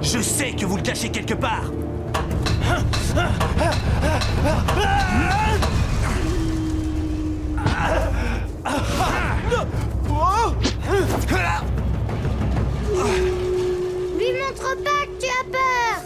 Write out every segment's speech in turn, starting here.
Je sais que vous le cachez quelque part. Lui montre pas que tu as peur.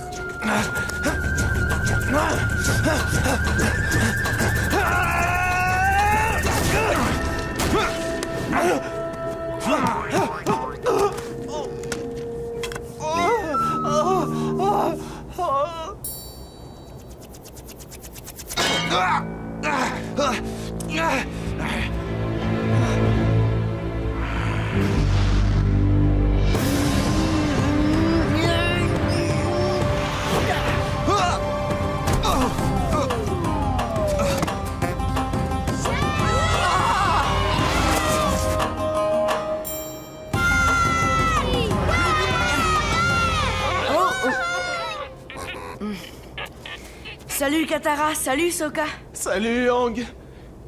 Salut Katara, salut Sokka. Salut Aang.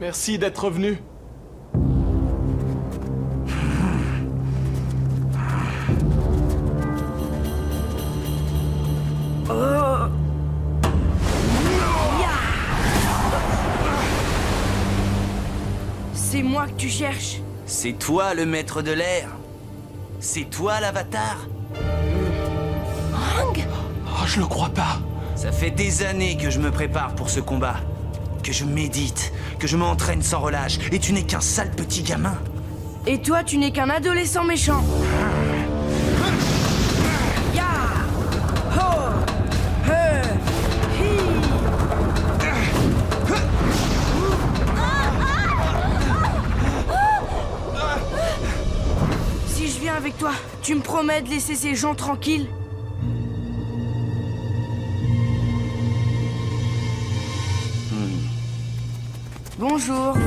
Merci d'être revenu. C'est moi que tu cherches. C'est toi le maître de l'air. C'est toi l'avatar. Oh, je le crois pas. Ça fait des années que je me prépare pour ce combat. Que je médite, que je m'entraîne sans relâche. Et tu n'es qu'un sale petit gamin. Et toi, tu n'es qu'un adolescent méchant. Ya! Ho! He! Hi! Si je viens avec toi, tu me promets de laisser ces gens tranquilles? Bonjour, vous.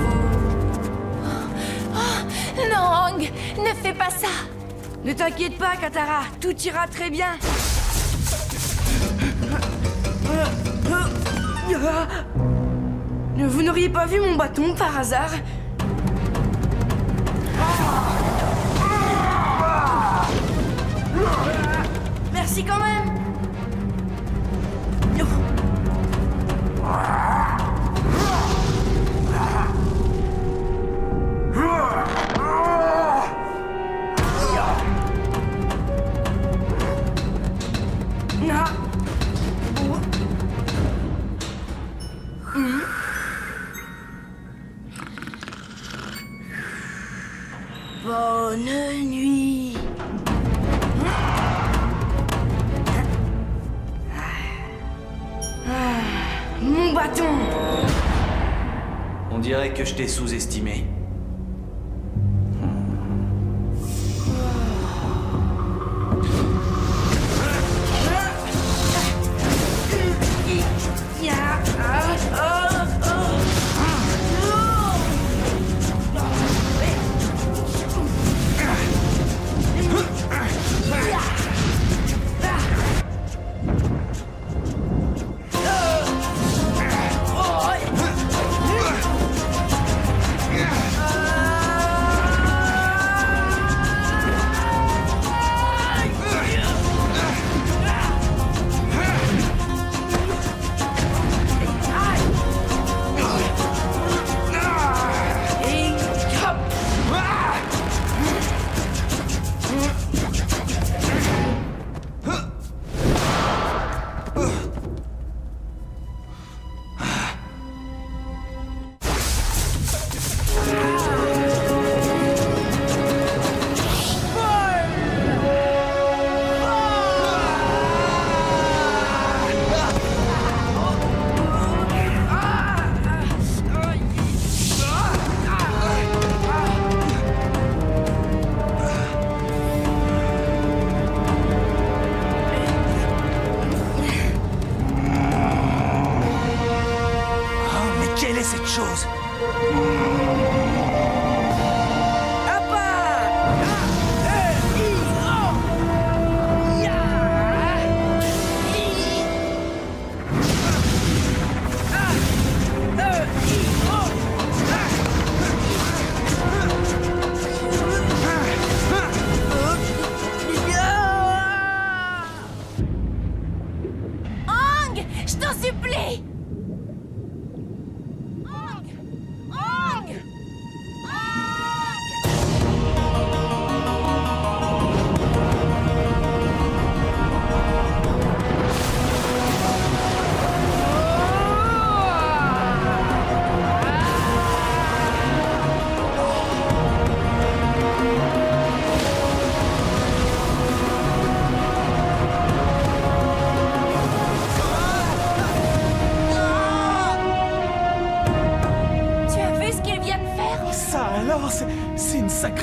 Non, Aang, ne fais pas ça. Ne t'inquiète pas, Katara, tout ira très bien. Vous n'auriez pas vu mon bâton par hasard? Merci quand même. Bonne nuit. Mon bâton. On dirait que je t'ai sous-estimé.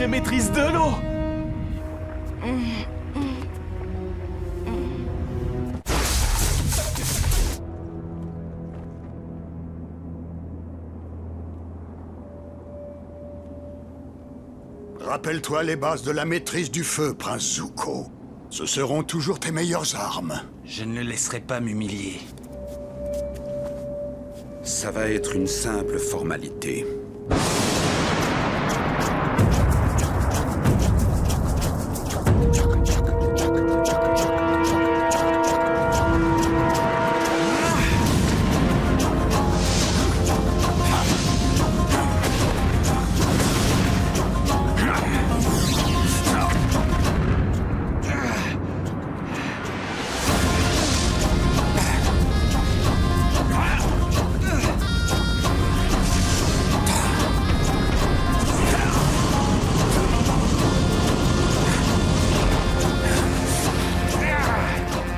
vraie maîtrise de l'eau. Rappelle-toi les bases de la maîtrise du feu, Prince Zuko. Ce seront toujours tes meilleures armes. Je ne le laisserai pas m'humilier. Ça va être une simple formalité.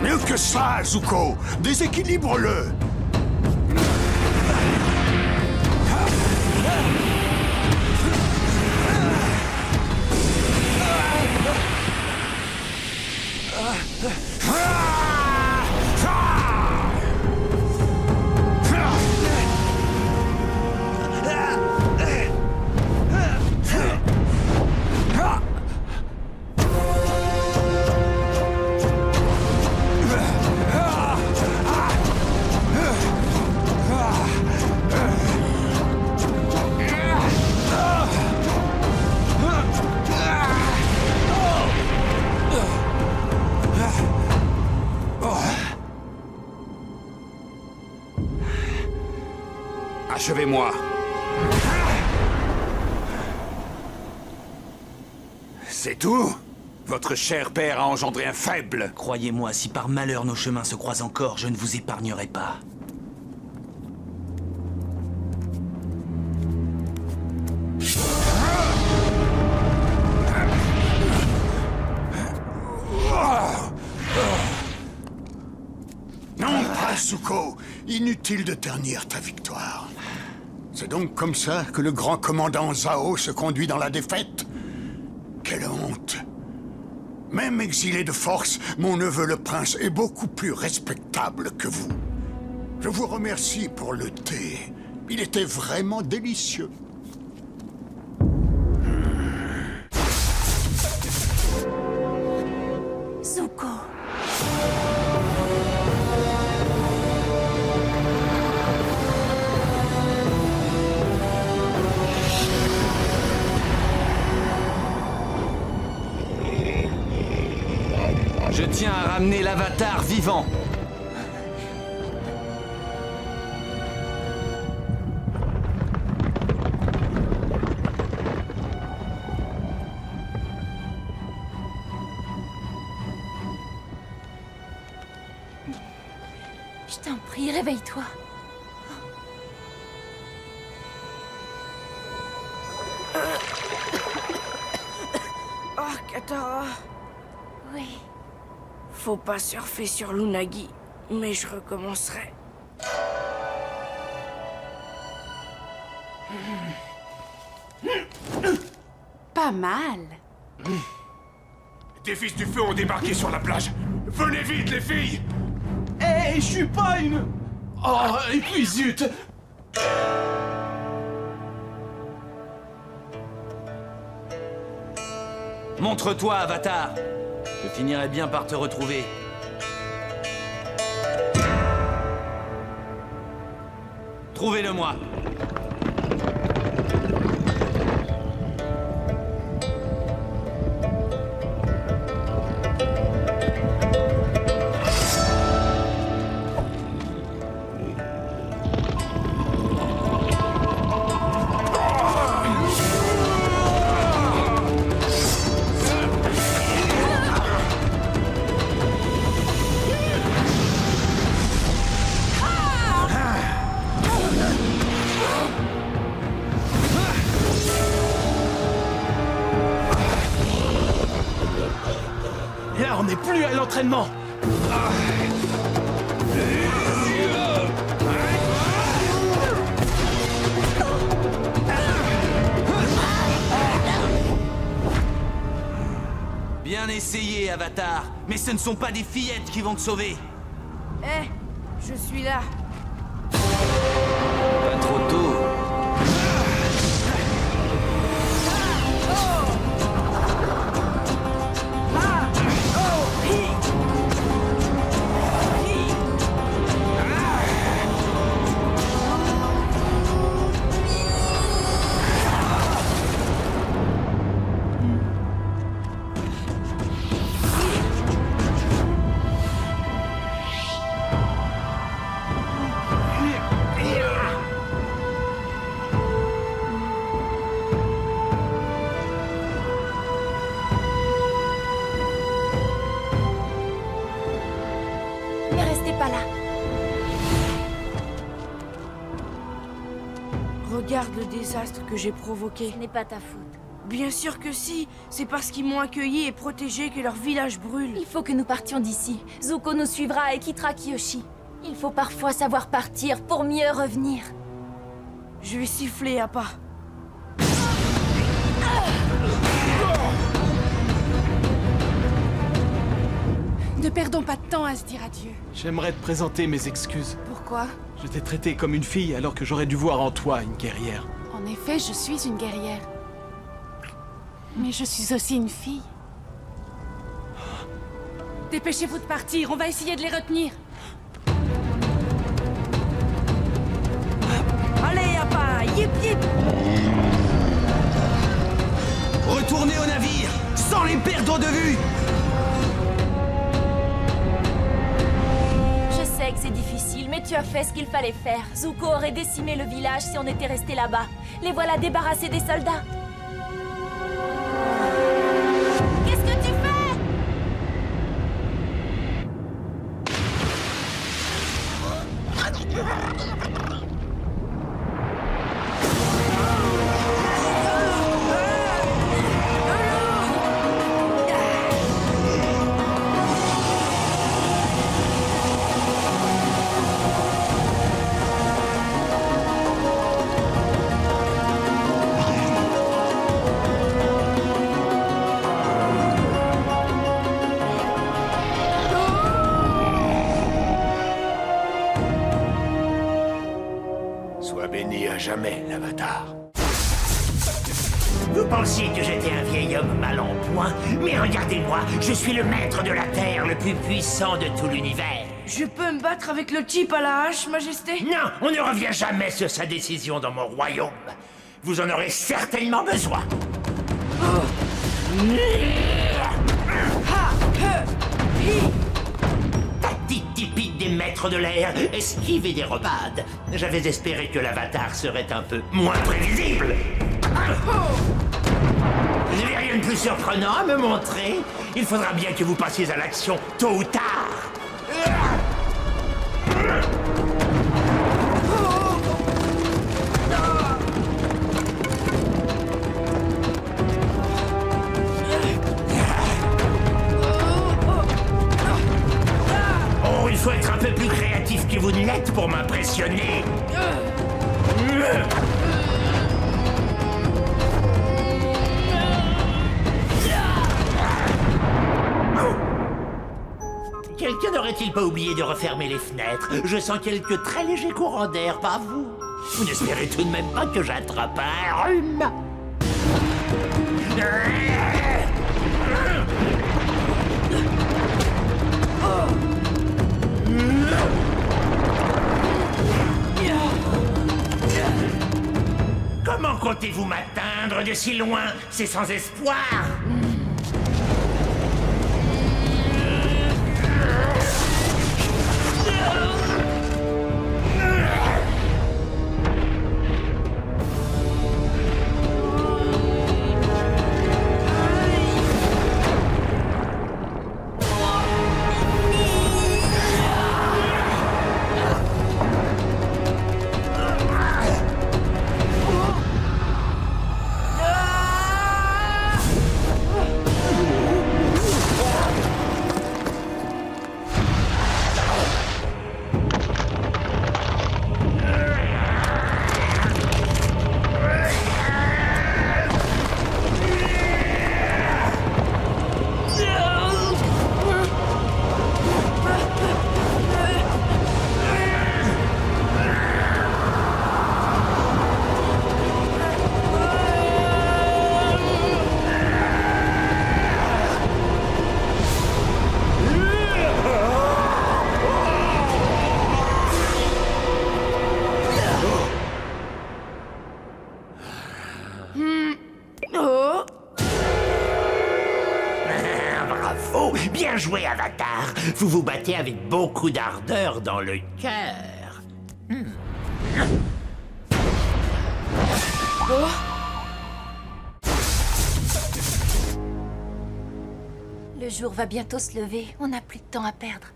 Mieux que ça, Zuko! Déséquilibre-le! Achevez-moi. C'est tout? Votre cher père a engendré un faible. Croyez-moi, si par malheur nos chemins se croisent encore, je ne vous épargnerai pas. Non, Prince Zuko! Inutile de ternir ta victoire. C'est donc comme ça que le grand commandant Zhao se conduit dans la défaite? Quelle honte! Même exilé de force, mon neveu le prince est beaucoup plus respectable que vous. Je vous remercie pour le thé. Il était vraiment délicieux. Zuko. Je tiens à ramener l'Avatar vivant. Je t'en prie, réveille-toi. Oh, Katara. Oui. Faut pas surfer sur l'Unagi, mais je recommencerai. Pas mal. Des fils du feu ont débarqué sur la plage. Venez vite, les filles! Hé, je suis pas une... Oh, et puis zut! Montre-toi, Avatar. Je finirai bien par te retrouver. Trouvez-le-moi. Là, on n'est plus à l'entraînement. Bien essayé, Avatar. Mais ce ne sont pas des fillettes qui vont te sauver. Eh, je suis là. Pas trop tôt. Ne restez pas là. Regarde le désastre que j'ai provoqué. Ce n'est pas ta faute. Bien sûr que si. C'est parce qu'ils m'ont accueilli et protégé que leur village brûle. Il faut que nous partions d'ici. Zuko nous suivra et quittera Kyoshi. Il faut parfois savoir partir pour mieux revenir. Je vais siffler à pas. Ne perdons pas de temps à se dire adieu. J'aimerais te présenter mes excuses. Pourquoi? Je t'ai traité comme une fille alors que j'aurais dû voir en toi une guerrière. En effet, je suis une guerrière. Mais je suis aussi une fille. Dépêchez-vous de partir, on va essayer de les retenir. Allez, Appa, yip yip. Retournez au navire, sans les perdre de vue. Je sais que c'est difficile, mais tu as fait ce qu'il fallait faire. Zuko aurait décimé le village si on était resté là-bas. Les voilà débarrassés des soldats. Qu'est-ce que tu fais? Sois béni à jamais, l'Avatar. Vous pensiez que j'étais un vieil homme mal en point, mais regardez-moi, je suis le maître de la Terre, le plus puissant de tout l'univers. Je peux me battre avec le type à la hache, Majesté? Non, on ne revient jamais sur sa décision dans mon royaume. Vous en aurez certainement besoin. Tactique typique des maîtres de l'air, esquiver des rebades. J'avais espéré que l'Avatar serait un peu moins prévisible. Vous n'avez rien de plus surprenant à me montrer? Il faudra bien que vous passiez à l'action tôt ou tard. Oh, il faut être un peu plus créatif que vous ne l'êtes pour m'impressionner. Quelqu'un n'aurait-il pas oublié de refermer les fenêtres? Je sens quelques très légers courants d'air, pas vous? Vous n'espérez tout de même pas que j'attrape un rhume? Comment comptez-vous m'atteindre de si loin? C'est sans espoir. Bravo! Bien joué, Avatar! Vous vous battez avec beaucoup d'ardeur dans le cœur. Le jour va bientôt se lever. On n'a plus de temps à perdre.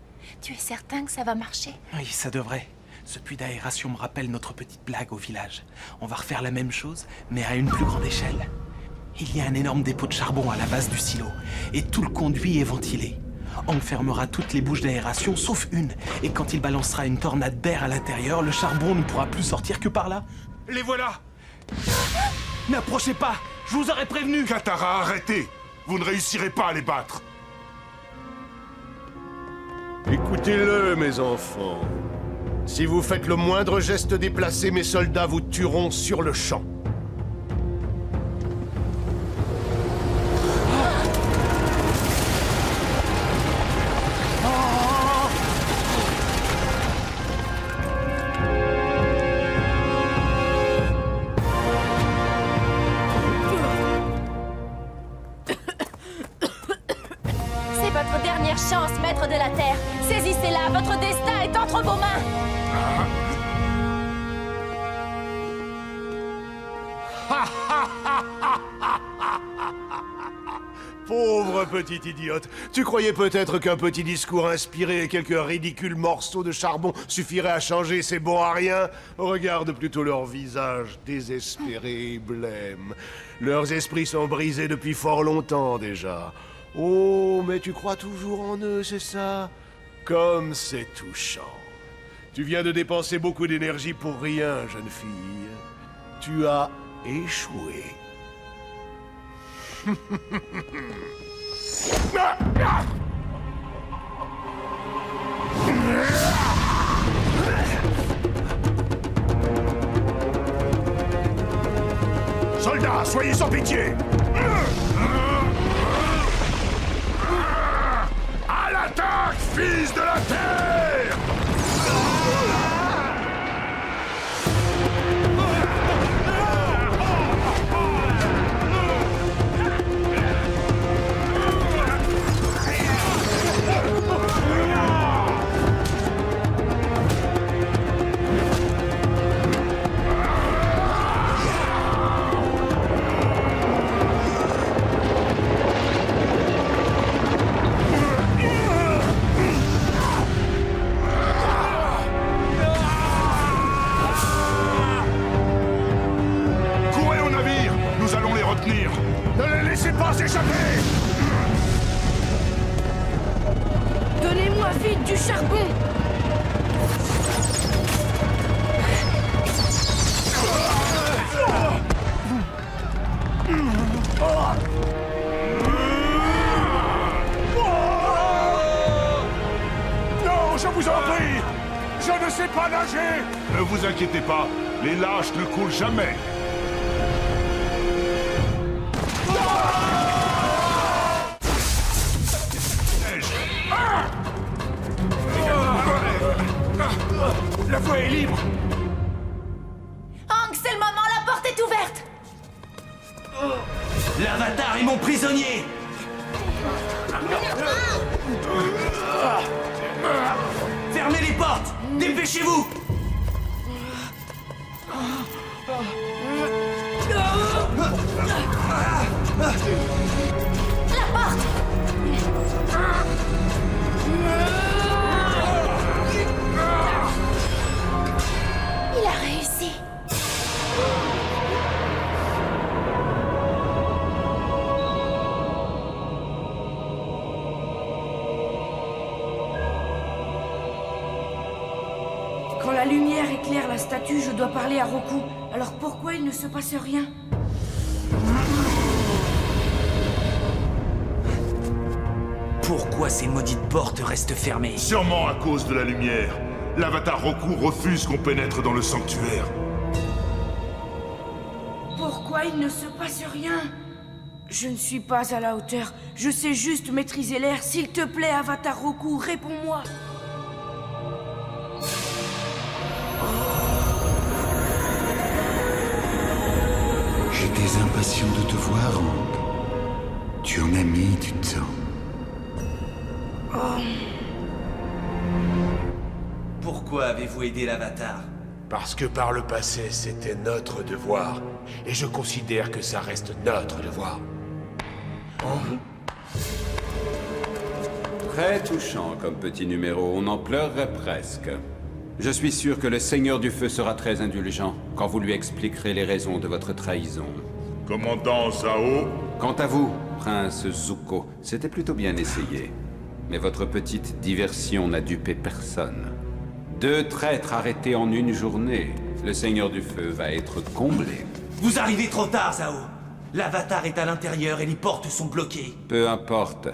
Tu es certain que ça va marcher? Oui, ça devrait. Ce puits d'aération me rappelle notre petite blague au village. On va refaire la même chose, mais à une plus grande échelle. Il y a un énorme dépôt de charbon à la base du silo, et tout le conduit est ventilé. On fermera toutes les bouches d'aération, sauf une, et quand il balancera une tornade d'air à l'intérieur, le charbon ne pourra plus sortir que par là. Les voilà! N'approchez pas! Je vous aurais prévenu! Katara, arrêtez! Vous ne réussirez pas à les battre! Écoutez-le, mes enfants. Si vous faites le moindre geste déplacé, mes soldats vous tueront sur le champ. C'est votre dernière chance, maître de la Terre. Saisissez-la, votre destin est entre vos mains. Pauvre petite idiote. Tu croyais peut-être qu'un petit discours inspiré et quelques ridicules morceaux de charbon suffiraient à changer ces bons à rien? Regarde plutôt leurs visages désespérés et blêmes. Leurs esprits sont brisés depuis fort longtemps déjà. Oh, mais tu crois toujours en eux, c'est ça? Comme c'est touchant. Tu viens de dépenser beaucoup d'énergie pour rien, jeune fille. Tu as échoué. Soldats, soyez sans pitié! À l'attaque, fils de la Terre! Ne les laissez pas s'échapper! Donnez-moi vite du charbon! Non, je vous en prie! Je ne sais pas nager! Ne vous inquiétez pas, les lâches ne coulent jamais! La voie est libre! Aang, c'est le moment, la porte est ouverte! L'Avatar est mon prisonnier! Fermez les portes! Dépêchez-vous! La porte! Il a réussi! Quand la lumière éclaire la statue, je dois parler à Roku. Alors pourquoi il ne se passe rien? Pourquoi ces maudites portes restent fermées? Sûrement à cause de la lumière. L'Avatar Roku refuse qu'on pénètre dans le sanctuaire. Pourquoi il ne se passe rien? Je ne suis pas à la hauteur. Je sais juste maîtriser l'air. S'il te plaît, Avatar Roku, réponds-moi. J'étais impatient de te voir, Aang. Tu en as mis du temps. Pourquoi avez-vous aidé l'Avatar? Parce que par le passé, c'était notre devoir. Et je considère que ça reste notre devoir. Très touchant comme petit numéro, on en pleurerait presque. Je suis sûr que le Seigneur du Feu sera très indulgent quand vous lui expliquerez les raisons de votre trahison. Commandant Zhao, Quant à vous, Prince Zuko, c'était plutôt bien essayé. Mais votre petite diversion n'a dupé personne. 2 traîtres arrêtés en une journée. Le Seigneur du Feu va être comblé. Vous arrivez trop tard, Zhao. L'Avatar est à l'intérieur et les portes sont bloquées. Peu importe.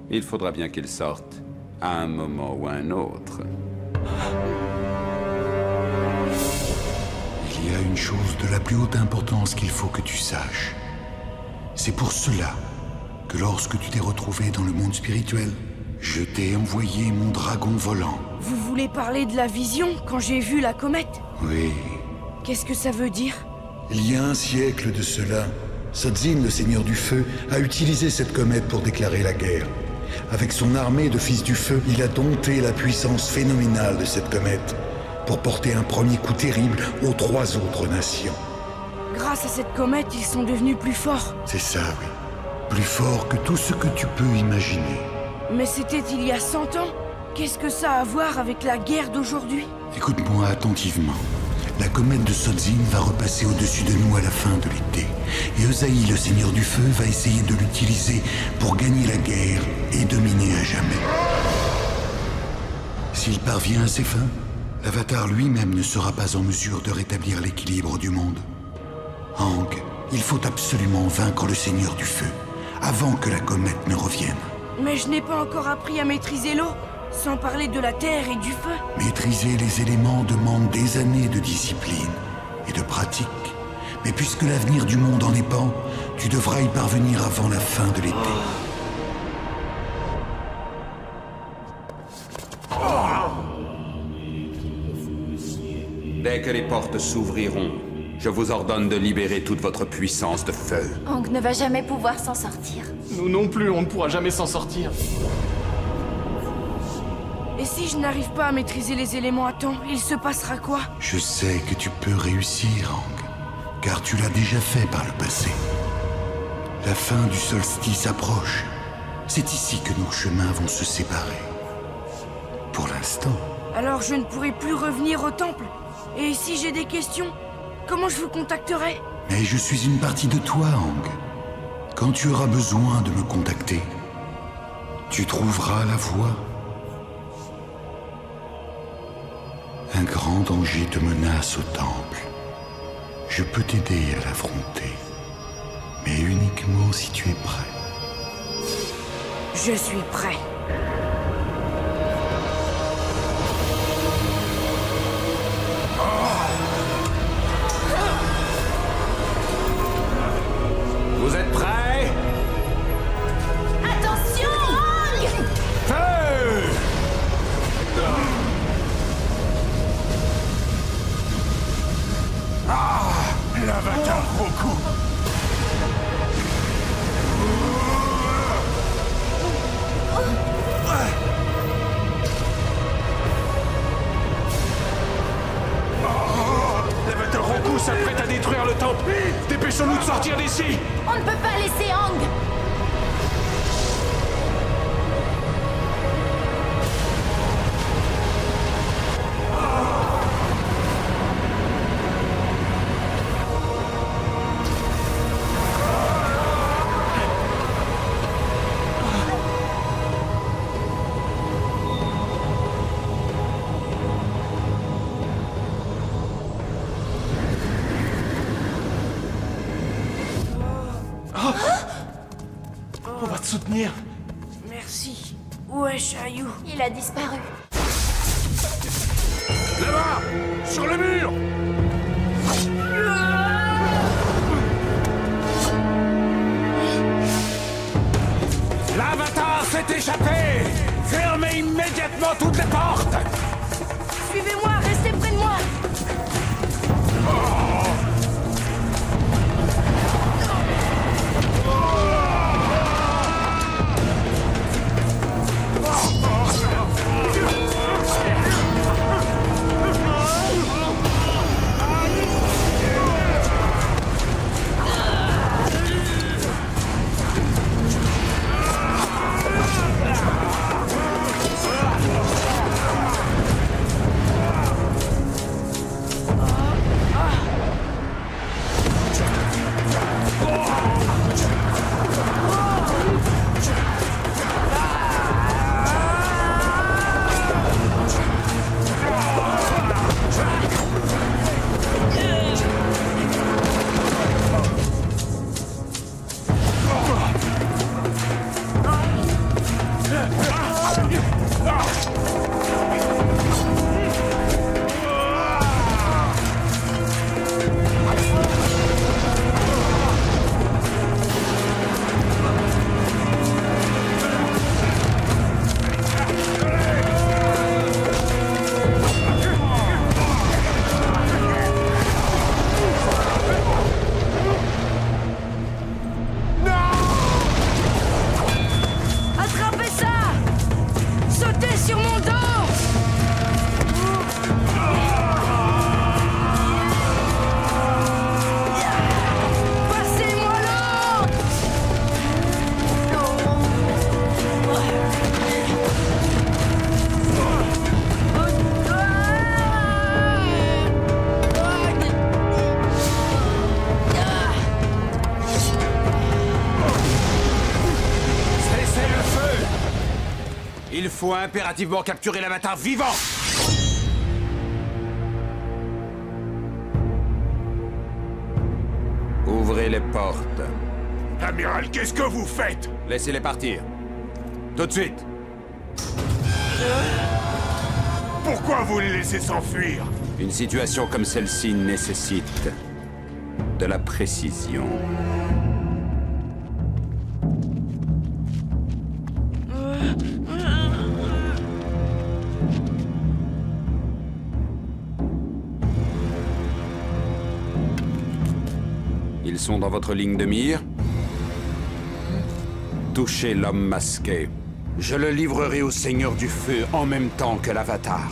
Il faudra bien qu'il sorte. À un moment ou à un autre. Il y a une chose de la plus haute importance qu'il faut que tu saches. C'est pour cela que lorsque tu t'es retrouvé dans le monde spirituel, je t'ai envoyé mon dragon volant. Vous voulez parler de la vision quand j'ai vu la comète? Oui. Qu'est-ce que ça veut dire? Il y a un siècle de cela, Sodzin, le Seigneur du Feu, a utilisé cette comète pour déclarer la guerre. Avec son armée de Fils du Feu, il a dompté la puissance phénoménale de cette comète pour porter un premier coup terrible aux 3 autres nations. Grâce à cette comète, ils sont devenus plus forts. C'est ça, oui. Plus fort que tout ce que tu peux imaginer. Mais c'était il y a 100 ans. Qu'est-ce que ça a à voir avec la guerre d'aujourd'hui? Écoute-moi attentivement. La comète de Sodzin va repasser au-dessus de nous à la fin de l'été. Et Ozaï, le Seigneur du Feu, va essayer de l'utiliser pour gagner la guerre et dominer à jamais. S'il parvient à ses fins, l'Avatar lui-même ne sera pas en mesure de rétablir l'équilibre du monde. Aang, il faut absolument vaincre le Seigneur du Feu, avant que la comète ne revienne. Mais je n'ai pas encore appris à maîtriser l'eau, sans parler de la terre et du feu. Maîtriser les éléments demande des années de discipline et de pratique. Mais puisque l'avenir du monde en dépend, tu devras y parvenir avant la fin de l'été. Dès que les portes s'ouvriront, je vous ordonne de libérer toute votre puissance de feu. Aang ne va jamais pouvoir s'en sortir. Nous non plus, on ne pourra jamais s'en sortir. Et si je n'arrive pas à maîtriser les éléments à temps, il se passera quoi? Je sais que tu peux réussir, Aang, car tu l'as déjà fait par le passé. La fin du solstice approche. C'est ici que nos chemins vont se séparer. Pour l'instant. Alors je ne pourrai plus revenir au temple. Et si j'ai des questions, comment je vous contacterai? Mais je suis une partie de toi, Aang. Quand tu auras besoin de me contacter, tu trouveras la voie. Un grand danger te menace au temple. Je peux t'aider à l'affronter, mais uniquement si tu es prêt. Je suis prêt. Vous êtes prêts? Attention, Aang! Feu! l'Avatar Roku. L'Avatar Roku s'apprête à détruire le temple. Dépêchons-nous de sortir d'ici. On ne peut pas laisser Aang. On va te soutenir. Merci. Où est Shayou? Il a disparu. Là-bas! Sur le mur! L'Avatar s'est échappé! Fermez immédiatement toutes les portes! Suivez-moi, restez près de moi! Il faut impérativement capturer l'avatar vivant! Ouvrez les portes. Amiral, qu'est-ce que vous faites? Laissez-les partir. Tout de suite. Pourquoi vous les laissez s'enfuir? Une situation comme celle-ci nécessite de la précision. Ils sont dans votre ligne de mire. Touchez l'homme masqué. Je le livrerai au Seigneur du Feu en même temps que l'Avatar.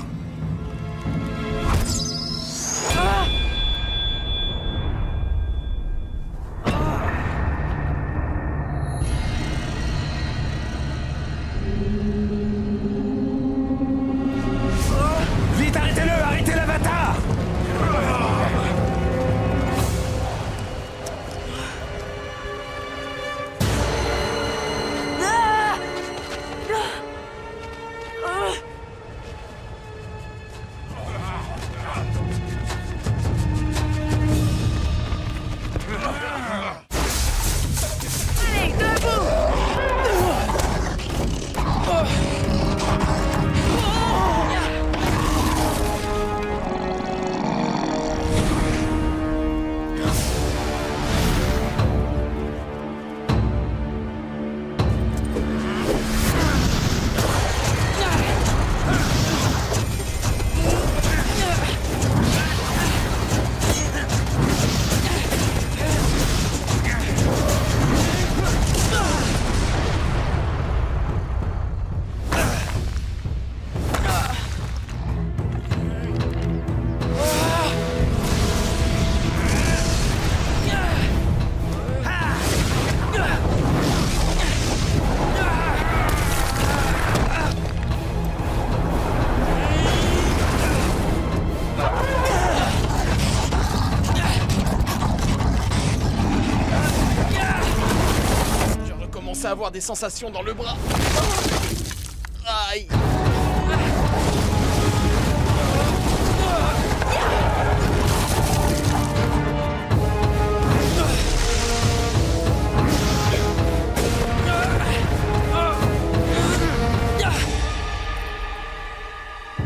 Vite, arrêtez-le! Arrêtez l'avatar! Allez, debout! Je recommence à avoir des sensations dans le bras. Aïe.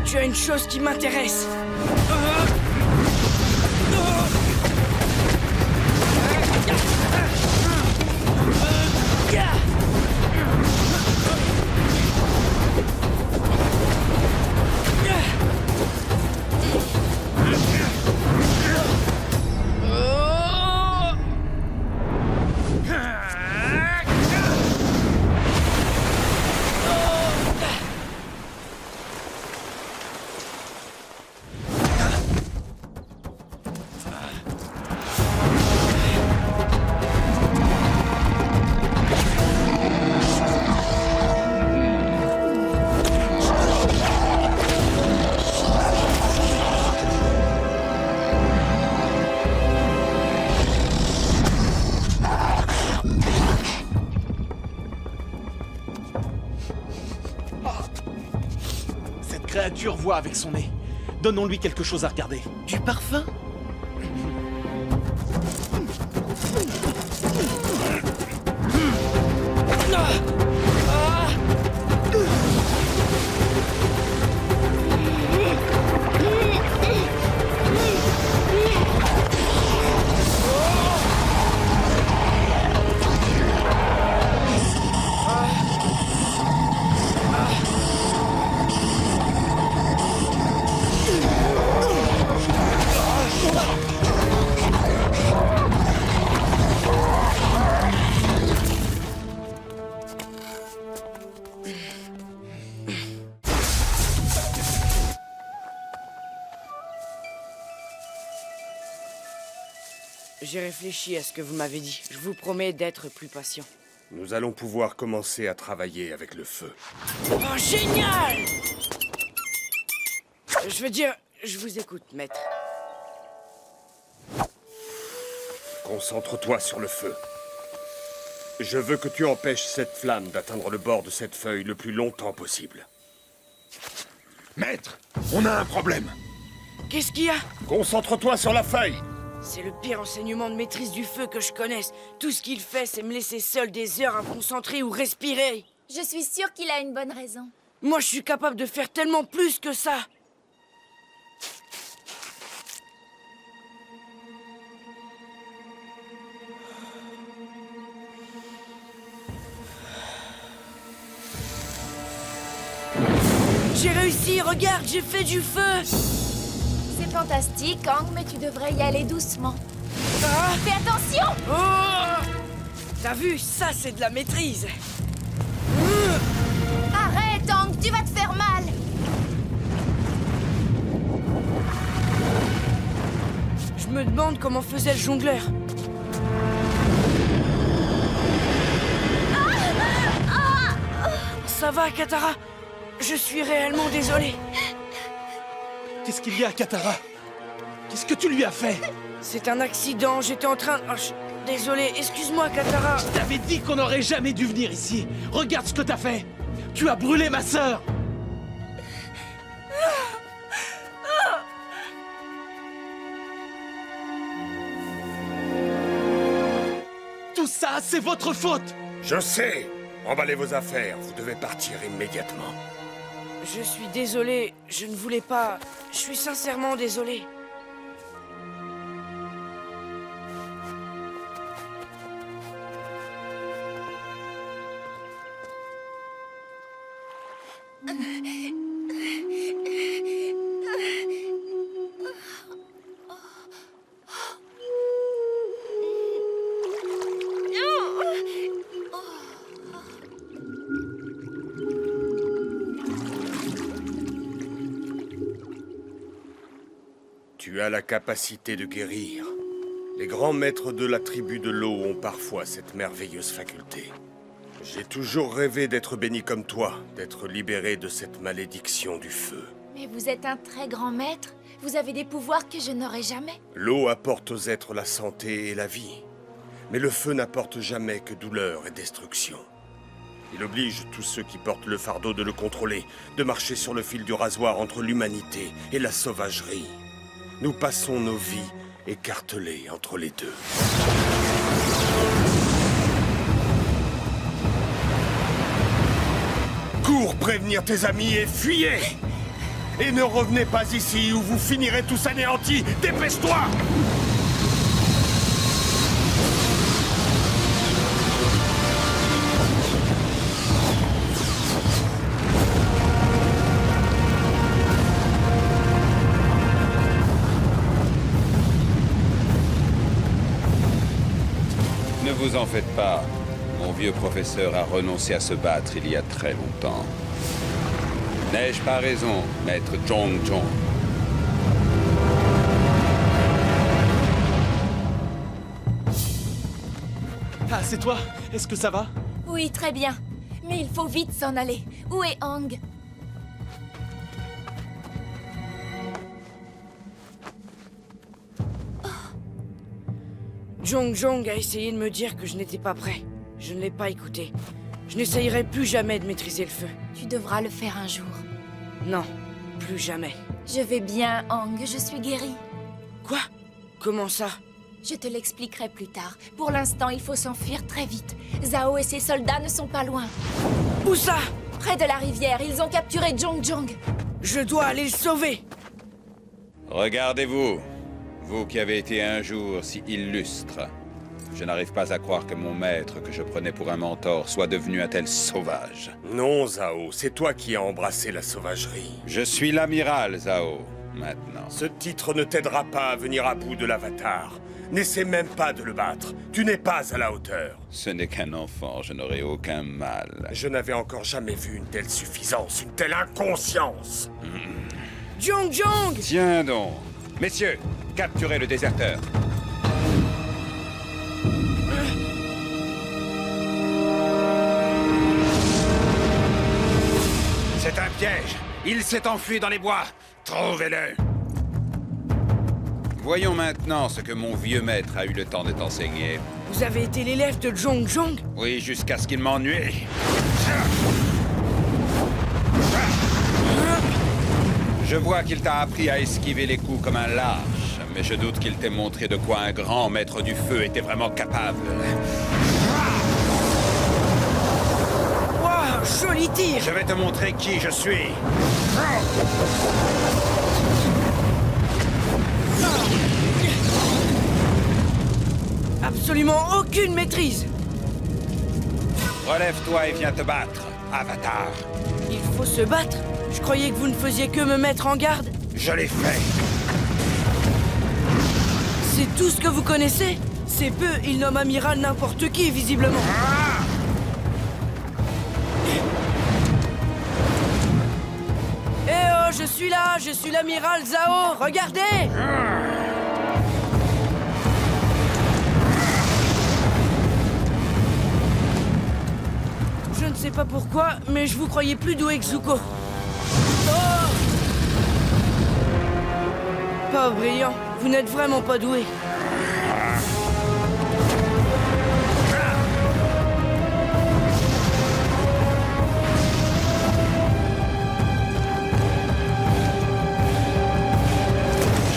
Tu as une chose qui m'intéresse. Cette créature voit avec son nez. Donnons-lui quelque chose à regarder. Du parfum? J'ai réfléchi à ce que vous m'avez dit. Je vous promets d'être plus patient. Nous allons pouvoir commencer à travailler avec le feu. Oh, génial! Je veux dire, je vous écoute, maître. Concentre-toi sur le feu. Je veux que tu empêches cette flamme d'atteindre le bord de cette feuille le plus longtemps possible. Maître, on a un problème. Qu'est-ce qu'il y a? Concentre-toi sur la feuille. C'est le pire enseignement de maîtrise du feu que je connaisse. Tout ce qu'il fait, c'est me laisser seul des heures à me concentrer ou respirer. Je suis sûre qu'il a une bonne raison. Moi, je suis capable de faire tellement plus que ça. J'ai réussi, regarde, j'ai fait du feu. C'est fantastique, Aang, mais tu devrais y aller doucement. Ah! Fais attention! Oh! T'as vu, ça c'est de la maîtrise. Arrête, Aang, tu vas te faire mal. Je me demande comment faisait le jongleur. Ça va, Katara? Je suis réellement désolé. Qu'est-ce qu'il y a, Katara? Qu'est-ce que tu lui as fait? C'est un accident, j'étais en train... Oh, désolé, excuse-moi, Katara. Je t'avais dit qu'on n'aurait jamais dû venir ici. Regarde ce que t'as fait. Tu as brûlé ma sœur. Tout ça, c'est votre faute. Je sais. Emballez vos affaires, vous devez partir immédiatement. Je suis désolé, je ne voulais pas... Je suis sincèrement désolé. Tu as la capacité de guérir. Les grands maîtres de la tribu de l'eau ont parfois cette merveilleuse faculté. J'ai toujours rêvé d'être béni comme toi, d'être libéré de cette malédiction du feu. Mais vous êtes un très grand maître. Vous avez des pouvoirs que je n'aurai jamais. L'eau apporte aux êtres la santé et la vie. Mais le feu n'apporte jamais que douleur et destruction. Il oblige tous ceux qui portent le fardeau de le contrôler, de marcher sur le fil du rasoir entre l'humanité et la sauvagerie. Nous passons nos vies écartelées entre les deux. Cours prévenir tes amis et fuyez! Et ne revenez pas ici où vous finirez tous anéantis! Dépêche-toi! Ne vous en faites pas. Mon vieux professeur a renoncé à se battre il y a très longtemps. N'ai-je pas raison, maître Zhong Zhong? Ah, c'est toi? Est-ce que ça va? Oui, très bien. Mais il faut vite s'en aller. Où est Aang? Zhong Zhong a essayé de me dire que je n'étais pas prêt. Je ne l'ai pas écouté. Je n'essayerai plus jamais de maîtriser le feu. Tu devras le faire un jour. Non, plus jamais. Je vais bien, Aang. Je suis guérie. Quoi? Comment ça? Je te l'expliquerai plus tard. Pour l'instant, il faut s'enfuir très vite. Zhao et ses soldats ne sont pas loin. Où ça? Près de la rivière. Ils ont capturé Zhong Zhong. Je dois aller le sauver. Regardez-vous. Vous qui avez été un jour si illustre. Je n'arrive pas à croire que mon maître, que je prenais pour un mentor, soit devenu un tel sauvage. Non, Zhao, c'est toi qui as embrassé la sauvagerie. Je suis l'amiral, Zhao, maintenant. Ce titre ne t'aidera pas à venir à bout de l'Avatar. N'essaie même pas de le battre. Tu n'es pas à la hauteur. Ce n'est qu'un enfant, je n'aurai aucun mal. Je n'avais encore jamais vu une telle suffisance, une telle inconscience. Zhong Zhong! Tiens donc. Messieurs, capturez le déserteur. C'est un piège. Il s'est enfui dans les bois. Trouvez-le. Voyons maintenant ce que mon vieux maître a eu le temps de t'enseigner. Vous avez été l'élève de Zhong Zhong? Oui, jusqu'à ce qu'il m'ennuie. Je vois qu'il t'a appris à esquiver les coups comme un lâche, mais je doute qu'il t'ait montré de quoi un grand maître du feu était vraiment capable. Wow, joli tir! Je vais te montrer qui je suis. Absolument aucune maîtrise! Relève-toi et viens te battre, Avatar. Il faut se battre? Je croyais que vous ne faisiez que me mettre en garde. Je l'ai fait. C'est tout ce que vous connaissez? C'est peu, il nomme amiral n'importe qui, visiblement. Eh oh, je suis là, je suis l'amiral Zhao, regardez! Je ne sais pas pourquoi, mais je vous croyais plus doué que Zuko. Oh! Pas brillant, vous n'êtes vraiment pas doué.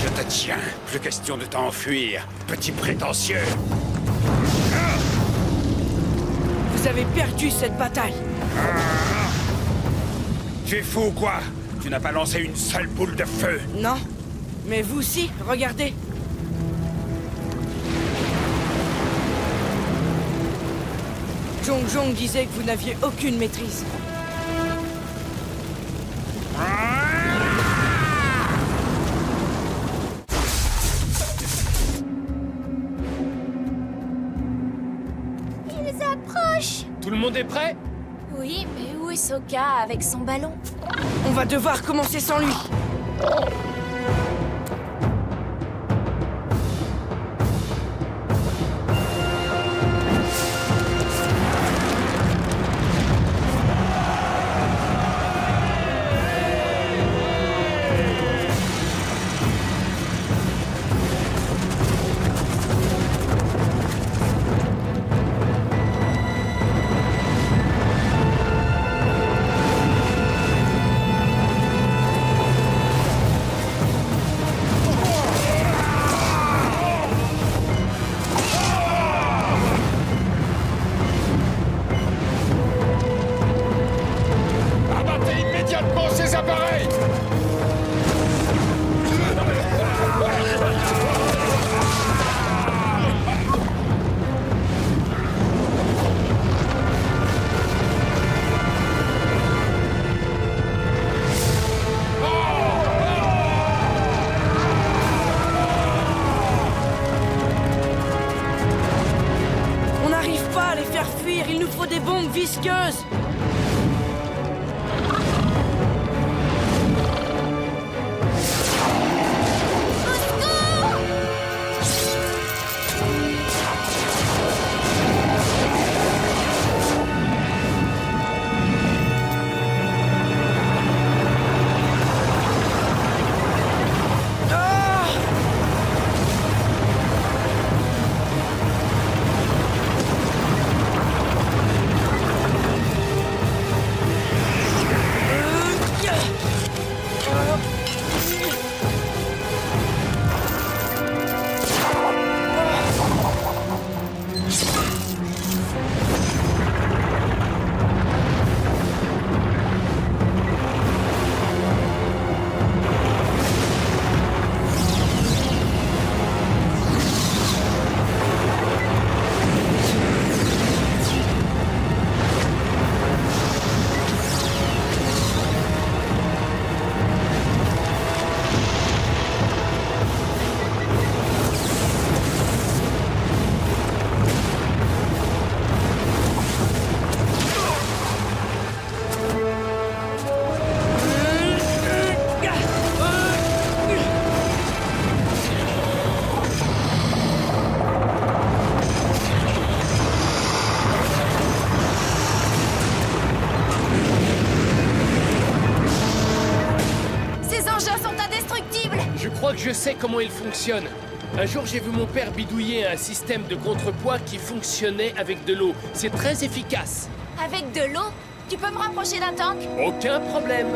Je te tiens, plus question de t'enfuir, petit prétentieux. Vous avez perdu cette bataille. Tu es fou ou quoi? Tu n'as pas lancé une seule boule de feu. Non. Mais vous aussi, regardez. Zhong Zhong disait que vous n'aviez aucune maîtrise. Ils approchent. Tout le monde est prêt? Oui, mais où est Sokka avec son ballon? On va devoir commencer sans lui. Abattez immédiatement ces appareils! On n'arrive pas à les faire fuir, il nous faut des bombes visqueuses. Ces engins sont indestructibles! Je crois que je sais comment ils fonctionnent. Un jour, j'ai vu mon père bidouiller un système de contrepoids qui fonctionnait avec de l'eau. C'est très efficace. Avec de l'eau? Tu peux me rapprocher d'un tank? Aucun problème.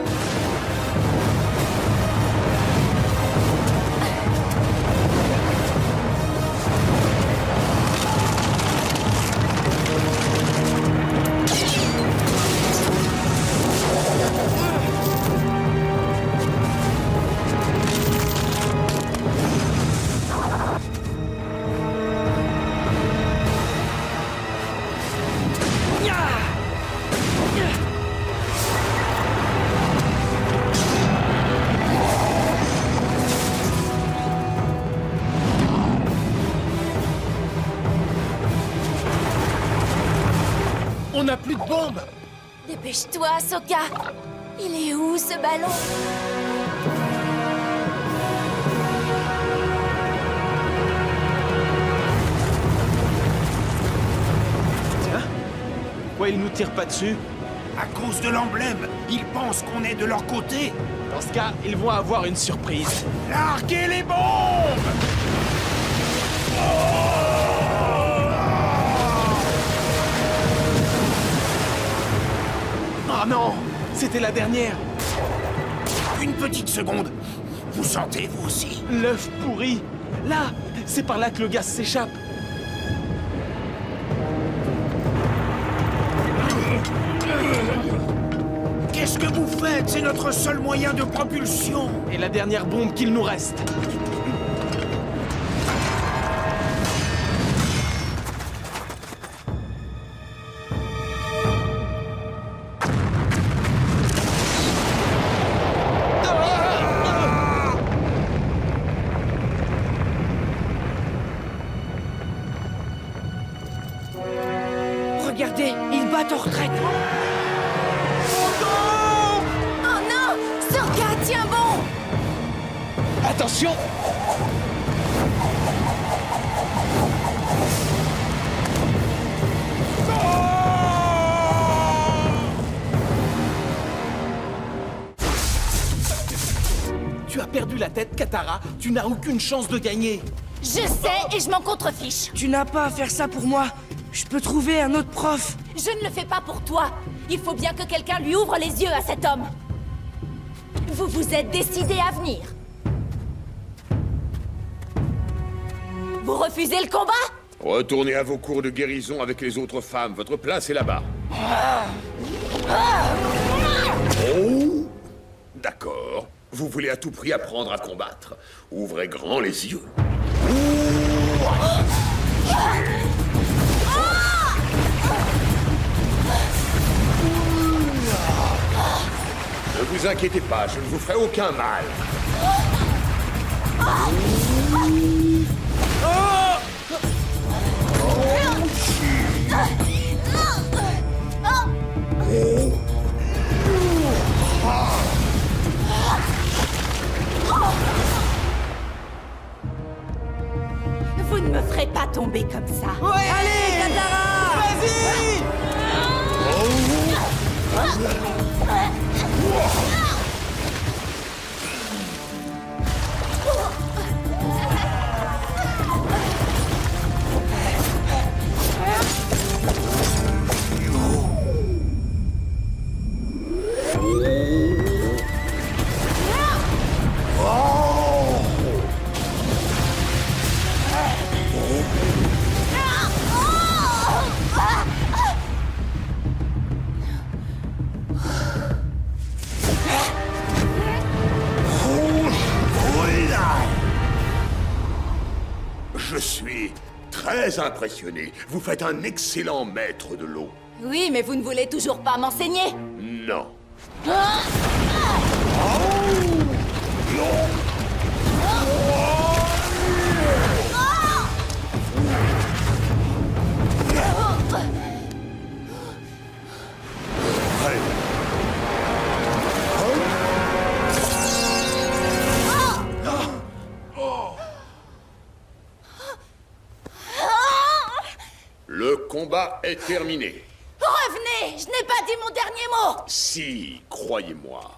On n'a plus de bombes! Dépêche-toi, Sokka! Il est où, ce ballon? Tiens, pourquoi ils nous tirent pas dessus? À cause de l'emblème, ils pensent qu'on est de leur côté. Dans ce cas, ils vont avoir une surprise. Larguez les bombes! Oh non! C'était la dernière! Une petite seconde. Vous sentez, vous aussi? L'œuf pourri! Là! C'est par là que le gaz s'échappe! Qu'est-ce que vous faites? C'est notre seul moyen de propulsion. Et la dernière bombe qu'il nous reste! Regardez, ils battent en retraite. Oh non! Sokka, tiens bon! Attention! Tu as perdu la tête, Katara. Tu n'as aucune chance de gagner. Je sais et je m'en contrefiche. Tu n'as pas à faire ça pour moi. Je peux trouver un autre prof. Je ne le fais pas pour toi. Il faut bien que quelqu'un lui ouvre les yeux à cet homme. Vous vous êtes décidé à venir. Vous refusez le combat? Retournez à vos cours de guérison avec les autres femmes. Votre place est là-bas. Oh! D'accord. Vous voulez à tout prix apprendre à combattre. Ouvrez grand les yeux. Ne vous inquiétez pas, je ne vous ferai aucun mal. Vous ne me ferez pas tomber comme ça. Allez, Katara! Vas-y! Je suis très impressionné. Vous faites un excellent maître de l'eau. Oui, mais vous ne voulez toujours pas m'enseigner. Non. Le combat est terminé. Revenez! Je n'ai pas dit mon dernier mot! Si, croyez-moi.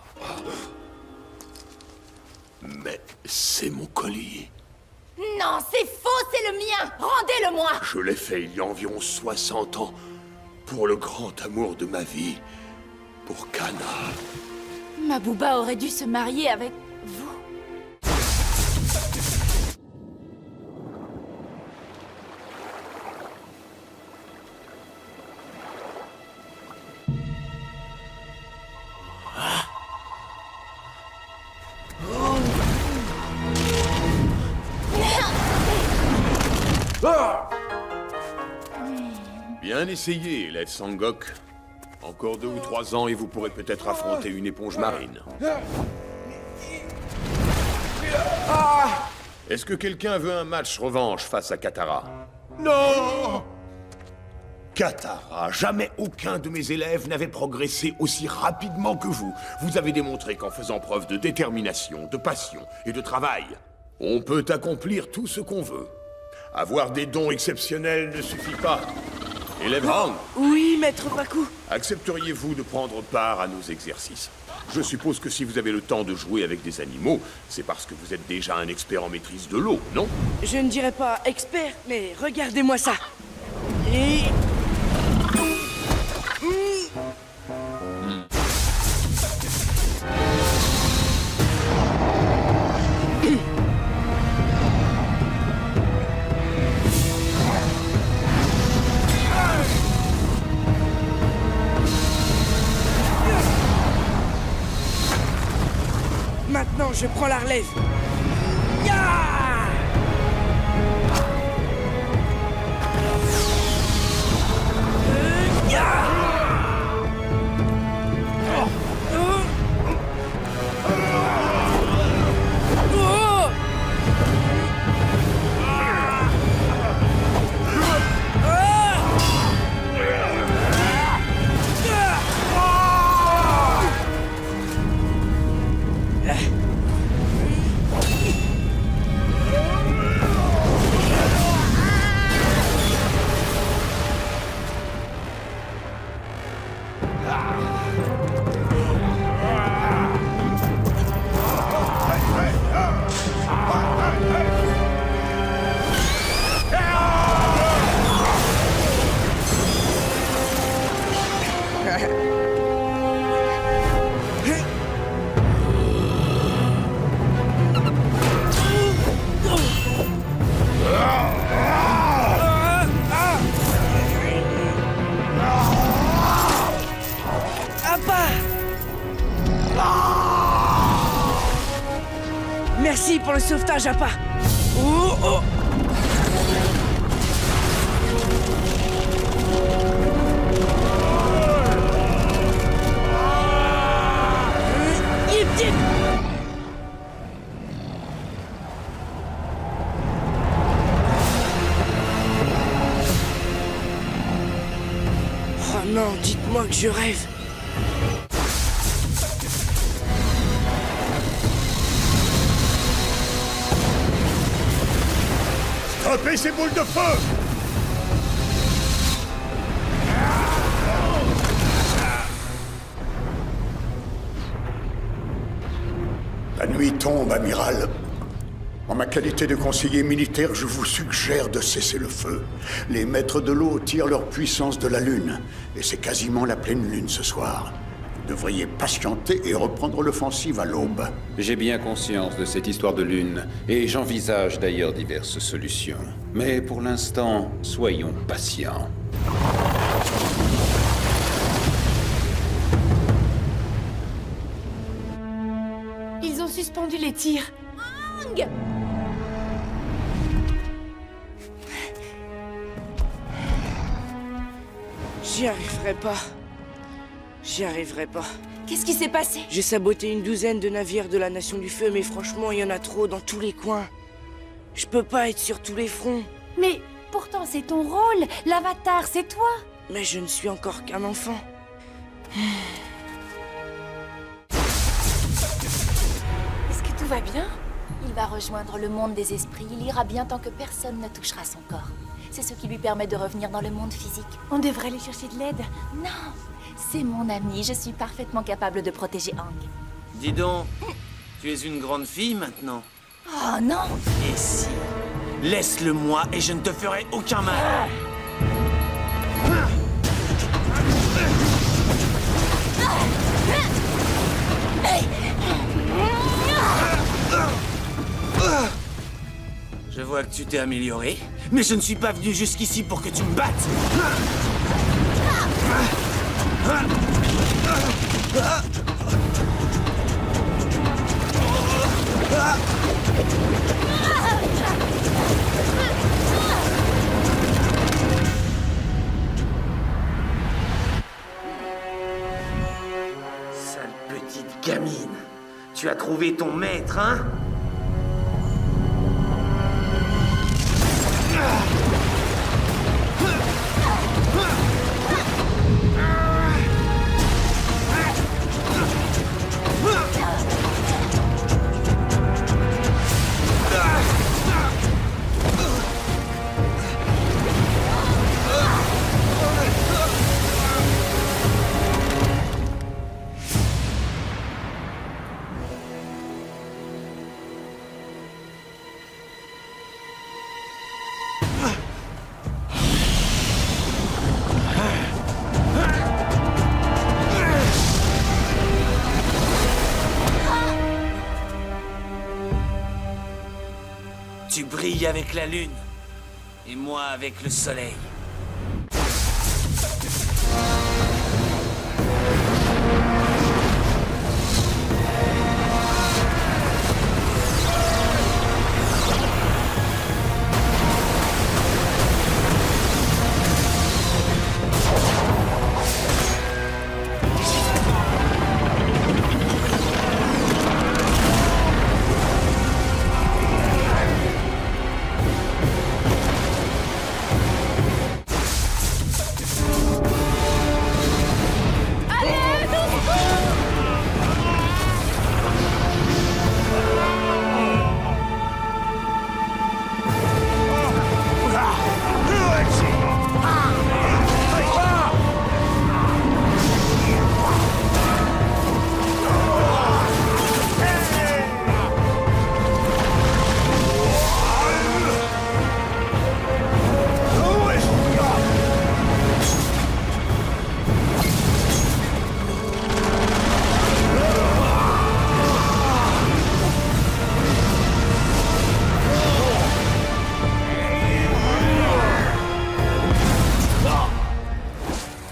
Mais c'est mon collier. Non, c'est faux, c'est le mien. Rendez-le-moi. Je l'ai fait il y a environ 60 ans. Pour le grand amour de ma vie. Pour Kana. Mabouba aurait dû se marier avec vous. Bien essayé, Led Sangok. Encore 2 ou 3 ans et vous pourrez peut-être affronter une éponge marine. Est-ce que quelqu'un veut un match revanche face à Katara? Non! Katara, jamais aucun de mes élèves n'avait progressé aussi rapidement que vous. Vous avez démontré qu'en faisant preuve de détermination, de passion et de travail, on peut accomplir tout ce qu'on veut. Avoir des dons exceptionnels ne suffit pas. Élève Hang, Oui, maître Paku. accepteriez-vous de prendre part à nos exercices? Je suppose que si vous avez le temps de jouer avec des animaux, c'est parce que vous êtes déjà un expert en maîtrise de l'eau, non? Je ne dirais pas expert, mais regardez-moi ça. Et... Maintenant, je prends la relève. Ya! Merci pour le sauvetage, Appa. Oh, oh. Yip, yip. Oh non, dites-moi que je rêve. Stoppez ces boules de feu! La nuit tombe, amiral. En ma qualité de conseiller militaire, je vous suggère de cesser le feu. Les maîtres de l'eau tirent leur puissance de la lune, et c'est quasiment la pleine lune ce soir. Vous devriez patienter et reprendre l'offensive à l'aube. J'ai bien conscience de cette histoire de lune, et j'envisage d'ailleurs diverses solutions. Mais pour l'instant, soyons patients. Ils ont suspendu les tirs. Hang! J'y arriverai pas. J'y arriverai pas. Qu'est-ce qui s'est passé? J'ai saboté une douzaine de navires de la Nation du Feu, mais franchement, il y en a trop dans tous les coins. Je peux pas être sur tous les fronts. Mais pourtant, c'est ton rôle. L'avatar, c'est toi. Mais je ne suis encore qu'un enfant. Est-ce que tout va bien? Il va rejoindre le monde des esprits. Il ira bien tant que personne ne touchera son corps. C'est ce qui lui permet de revenir dans le monde physique. On devrait aller chercher de l'aide. Non, c'est mon ami. Je suis parfaitement capable de protéger Hang. Dis donc, tu es une grande fille maintenant. Oh non! Et si Laisse-le moi et je ne te ferai aucun mal. Je vois que tu t'es amélioré, mais je ne suis pas venu jusqu'ici pour que tu me battes. Sale petite gamine. Tu as trouvé ton maître, hein? Tu brilles avec la lune, et moi avec le soleil.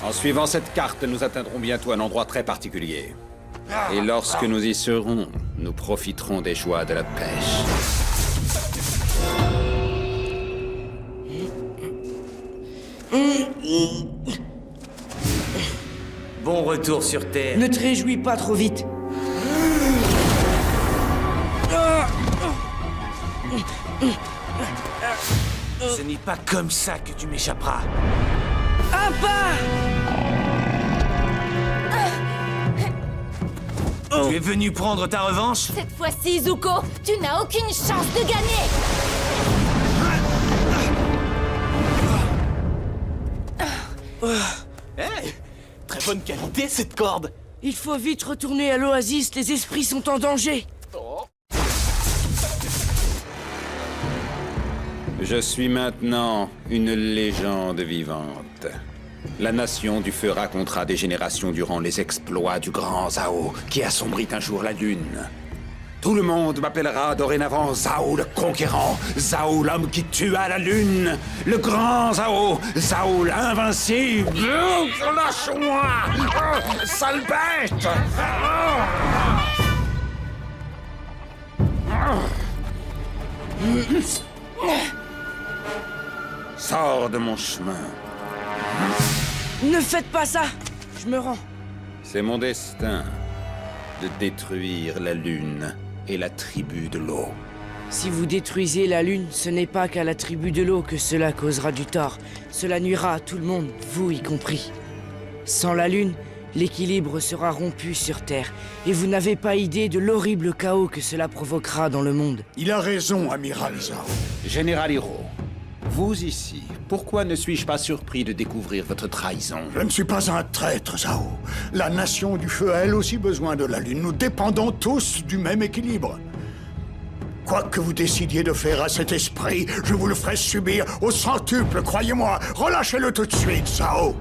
En suivant cette carte, nous atteindrons bientôt un endroit très particulier. Et lorsque nous y serons, nous profiterons des joies de la pêche. Bon retour sur Terre. Ne te réjouis pas trop vite. Ce n'est pas comme ça que tu m'échapperas. Un pas! Tu es venu prendre ta revanche? Cette fois-ci, Zuko, tu n'as aucune chance de gagner! Hey! Très bonne qualité, cette corde! Il faut vite retourner à l'oasis, les esprits sont en danger. Je suis maintenant une légende vivante. La Nation du Feu racontera des générations durant les exploits du grand Zhao, qui assombrit un jour la Lune. Tout le monde m'appellera dorénavant Zhao le Conquérant, Zhao l'homme qui tua la Lune, le grand Zhao, Zhao l'invincible. Lâche-moi, sale bête! Sors de mon chemin. Ne faites pas ça! Je me rends. C'est mon destin de détruire la Lune et la tribu de l'eau. Si vous détruisez la Lune, ce n'est pas qu'à la tribu de l'eau que cela causera du tort. Cela nuira à tout le monde, vous y compris. Sans la Lune, l'équilibre sera rompu sur Terre, et vous n'avez pas idée de l'horrible chaos que cela provoquera dans le monde. Il a raison, Amiral Zhao. Général Hiro, vous ici, pourquoi ne suis-je pas surpris de découvrir votre trahison? Je ne suis pas un traître, Zhao. La Nation du Feu a elle aussi besoin de la Lune. Nous dépendons tous du même équilibre. Quoi que vous décidiez de faire à cet esprit, je vous le ferai subir au centuple, croyez-moi. Relâchez-le tout de suite, Zhao.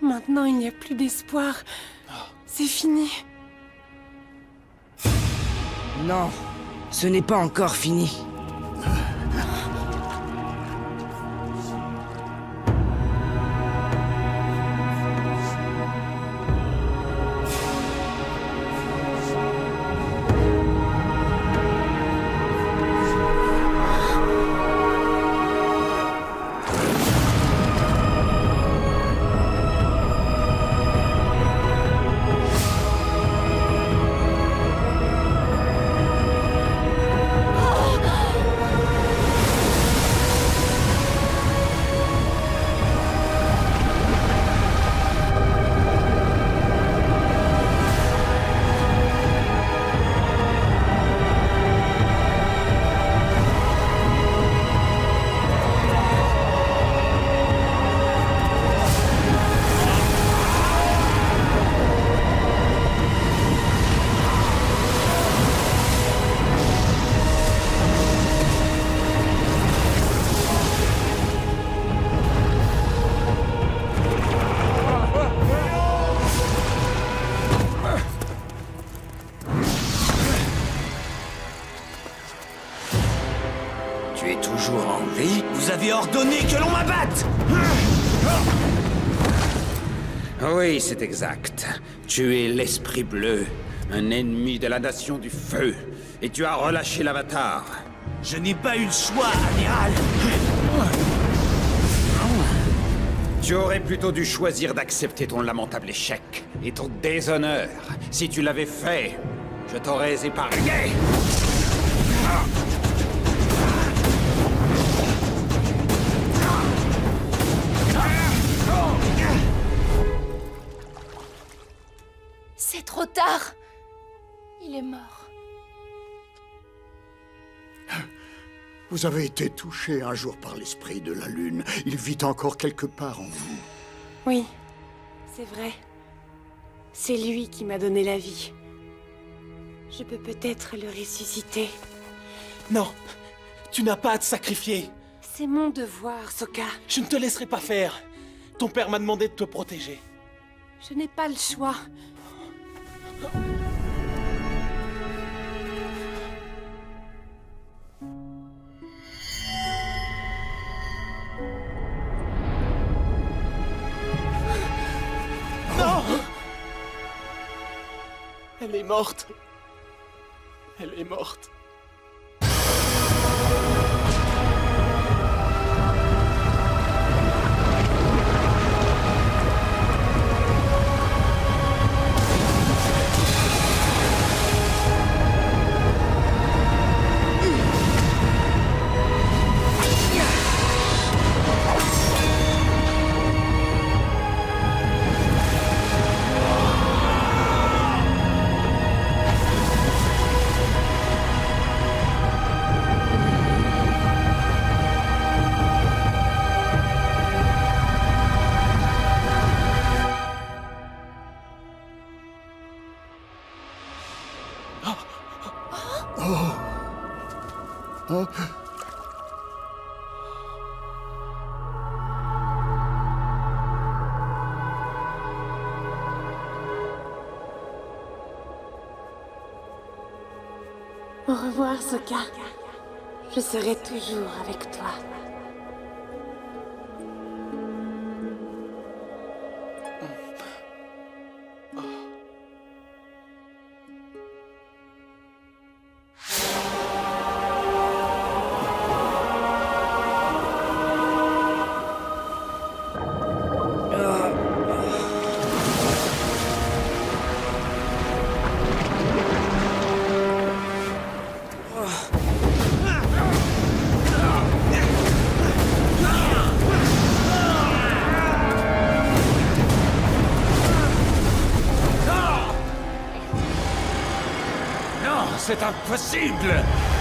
Maintenant, il n'y a plus d'espoir. C'est fini. Non, ce n'est pas encore fini. Tu es toujours en vie? Vous avez ordonné que l'on m'abatte! Oui, c'est exact. Tu es l'Esprit Bleu, un ennemi de la Nation du Feu, et tu as relâché l'Avatar. Je n'ai pas eu le choix, amiral! Tu aurais plutôt dû choisir d'accepter ton lamentable échec et ton déshonneur. Si tu l'avais fait, je t'aurais épargné. C'est trop tard. Il est mort. Vous avez été touché un jour par l'esprit de la Lune. Il vit encore quelque part en vous. Oui, c'est vrai. C'est lui qui m'a donné la vie. Je peux peut-être le ressusciter. Non, tu n'as pas à te sacrifier. C'est mon devoir, Sokka. Je ne te laisserai pas faire. Ton père m'a demandé de te protéger. Je n'ai pas le choix. Non! Elle est morte. Elle est morte. Au revoir, Sokka. Je serai toujours avec toi. c'est impossible!